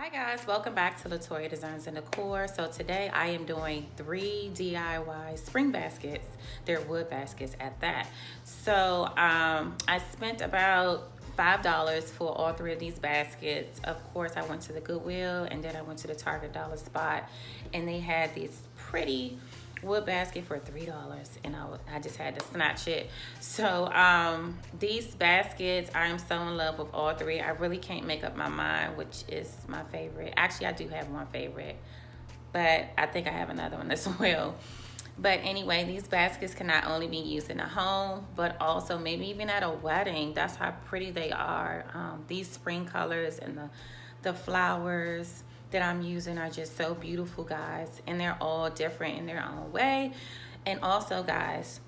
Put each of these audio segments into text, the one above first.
Hi guys, welcome back to Latoya Designs and Decor. So today I am doing 3 DIY spring baskets. They're wood baskets at that. So I spent about $5 for all 3 of these baskets. Of course, I went to the Goodwill and then I went to the Target Dollar Spot, and they had these pretty wood basket for $3, and I just had to snatch it. So these baskets, I am so in love with all 3. I really can't make up my mind which is my favorite. Actually, I do have one favorite, but I think I have another one as well. But anyway, these baskets can not only be used in a home, but also maybe even at a wedding. That's how pretty they are. These spring colors and the flowers that I'm using are just so beautiful, guys. And they're all different in their own way. And also, guys,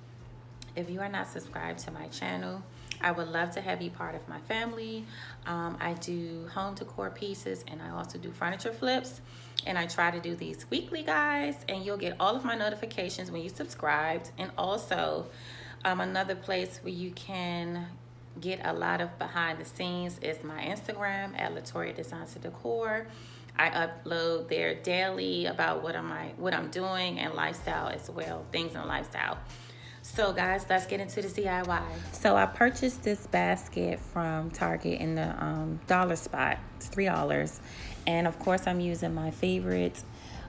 if you are not subscribed to my channel, I would love to have you part of my family. I do home decor pieces, and I also do furniture flips. And I try to do these weekly, guys. And you'll get all of my notifications when you subscribed. And also, another place where you can get a lot of behind the scenes is my Instagram at Latoya Designs and Decor. I upload there daily about what I'm doing, and lifestyle as well, things in lifestyle. So guys, let's get into the DIY. So I purchased this basket from Target in the dollar spot. It's $3. And of course I'm using my favorite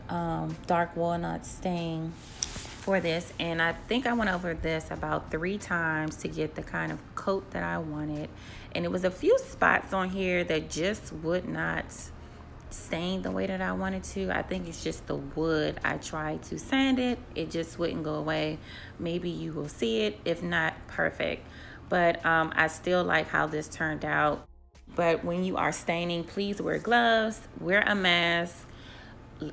dark walnut stain for this. And I think I went over this about 3 times to get the kind of coat that I wanted. And it was a few spots on here that just would not stain the way that I wanted to. I think it's just the wood. I tried to sand it, it just wouldn't go away. Maybe you will see it, if not perfect, but I still like how this turned out. But when you are staining, please wear gloves, wear a mask,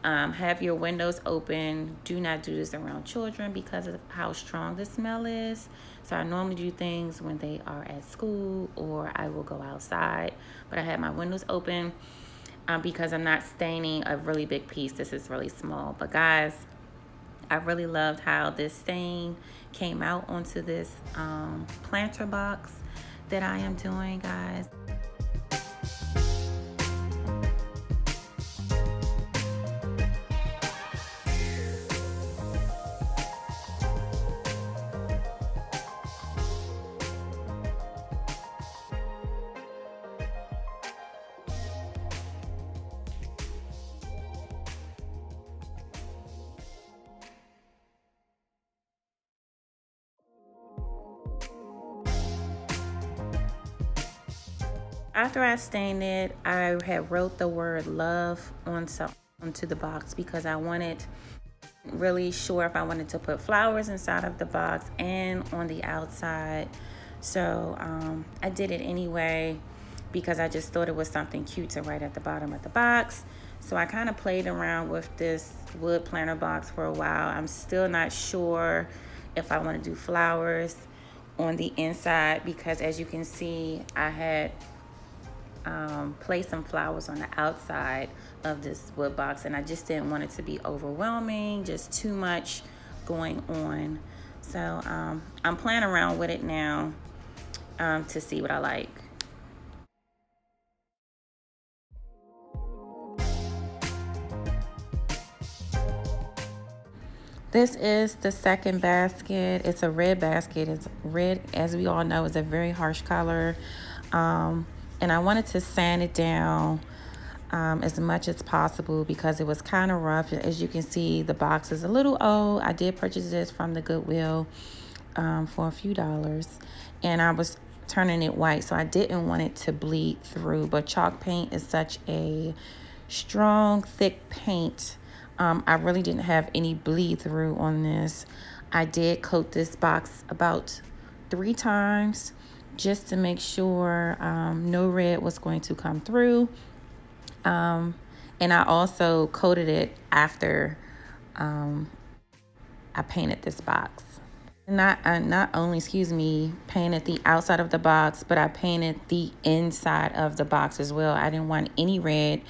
have your windows open. Do not do this around children because of how strong the smell is. So I normally do things when they are at school or I will go outside, but I have my windows open because I'm not staining a really big piece. This is really small. But guys, I really loved how this stain came out onto this planter box that I am doing, guys. After I stained it, I had wrote the word love onto the box because I wanted really sure if I wanted to put flowers inside of the box and on the outside. So I did it anyway because I just thought it was something cute to write at the bottom of the box. So I kind of played around with this wood planter box for a while. I'm still not sure if I want to do flowers on the inside because, as you can see, I had place some flowers on the outside of this wood box, and I just didn't want it to be overwhelming, just too much going on. So I'm playing around with it now to see what I like. This is the second basket. It's a red basket. It's red, as we all know, is a very harsh color. And I wanted to sand it down as much as possible because it was kind of rough. As you can see, the box is a little old. I did purchase this from the Goodwill for a few dollars, and I was turning it white, so I didn't want it to bleed through. But chalk paint is such a strong, thick paint. I really didn't have any bleed through on this. I did coat this box about 3 times just to make sure no red was going to come through. And I also coated it after I painted this box. Not only, painted the outside of the box, but I painted the inside of the box as well. I didn't want any red.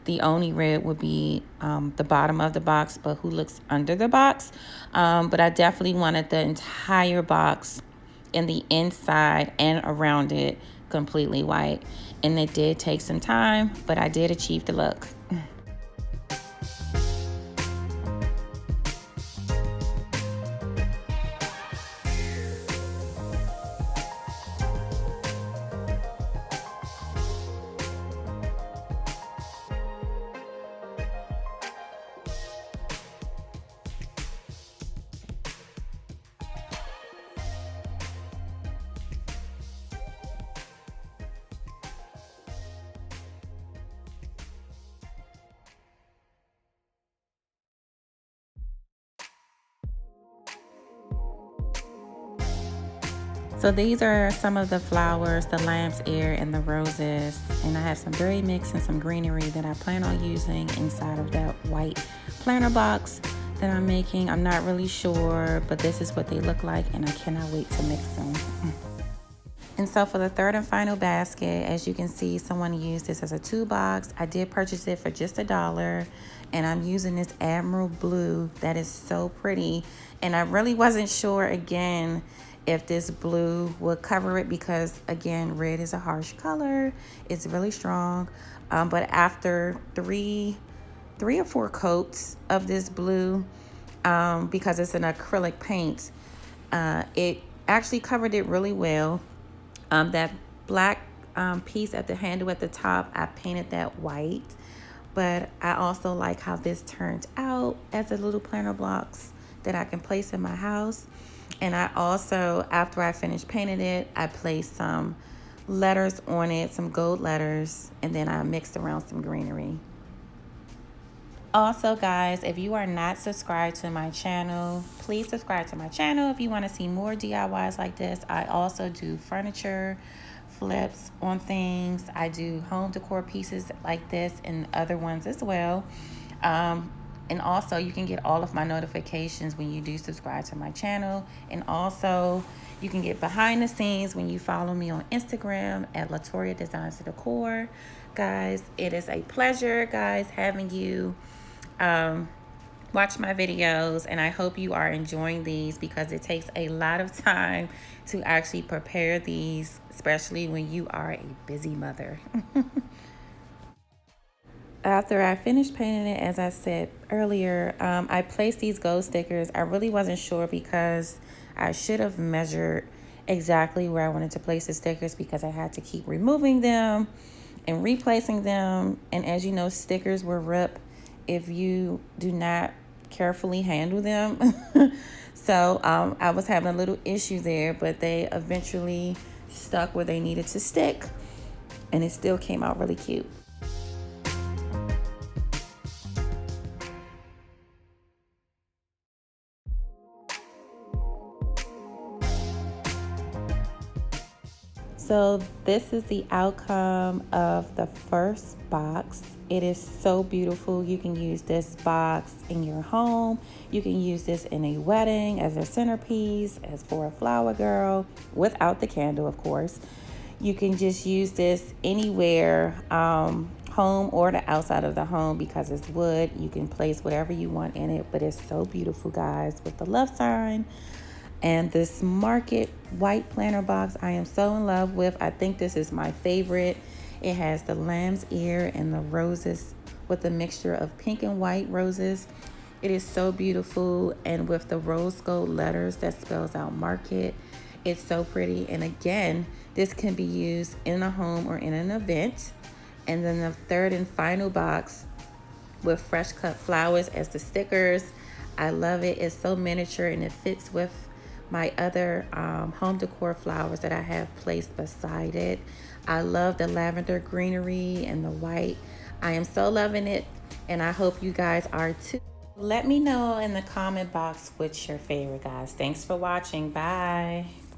The only red would be the bottom of the box, but who looks under the box? But I definitely wanted the entire box in the inside and around it completely white. And it did take some time, but I did achieve the look. So these are some of the flowers, the lamb's ear and the roses. And I have some berry mix and some greenery that I plan on using inside of that white planter box that I'm making. I'm not really sure, but this is what they look like and I cannot wait to mix them. And so for the third and final basket, as you can see, someone used this as a 2-box. I did purchase it for just $1, and I'm using this Admiral Blue that is so pretty. And I really wasn't sure, again, if this blue would cover it because, again, red is a harsh color. It's really strong. But after three or four coats of this blue, because it's an acrylic paint, it actually covered it really well. That black piece at the handle at the top, I painted that white. But I also like how this turned out as a little planter blocks that I can place in my house. And I also, after I finished painting it, I placed some letters on it, some gold letters, and then I mixed around some greenery. Also, guys, if you are not subscribed to my channel, please subscribe to my channel if you want to see more DIYs like this. I also do furniture flips on things. I do home decor pieces like this and other ones as well. And also, you can get all of my notifications when you do subscribe to my channel. And also, you can get behind the scenes when you follow me on Instagram at Latoria Designs and Decor. Guys, it is a pleasure, guys, having you watch my videos. And I hope you are enjoying these because it takes a lot of time to actually prepare these, especially when you are a busy mother. After I finished painting it, as I said earlier, I placed these gold stickers. I really wasn't sure because I should have measured exactly where I wanted to place the stickers because I had to keep removing them and replacing them. And as you know, stickers will rip if you do not carefully handle them. So I was having a little issue there, but they eventually stuck where they needed to stick. And it still came out really cute. So this is the outcome of the first box. It is so beautiful. You can use this box in your home. You can use this in a wedding as a centerpiece, as for a flower girl, without the candle, of course. You can just use this anywhere, home or the outside of the home because it's wood. You can place whatever you want in it, but it's so beautiful, guys, with the love sign. And this Market white planter box I am so in love with. I think this is my favorite. It has the lamb's ear and the roses with a mixture of pink and white roses. It is so beautiful, and with the rose gold letters that spells out Market. It's so pretty. And again, this can be used in a home or in an event. And then the third and final box with fresh cut flowers as the stickers. I love it. It's so miniature and it fits with my other home decor flowers that I have placed beside it. I love the lavender greenery and the white. I am so loving it, and I hope you guys are too. Let me know in the comment box what's your favorite, guys. Thanks for watching. Bye.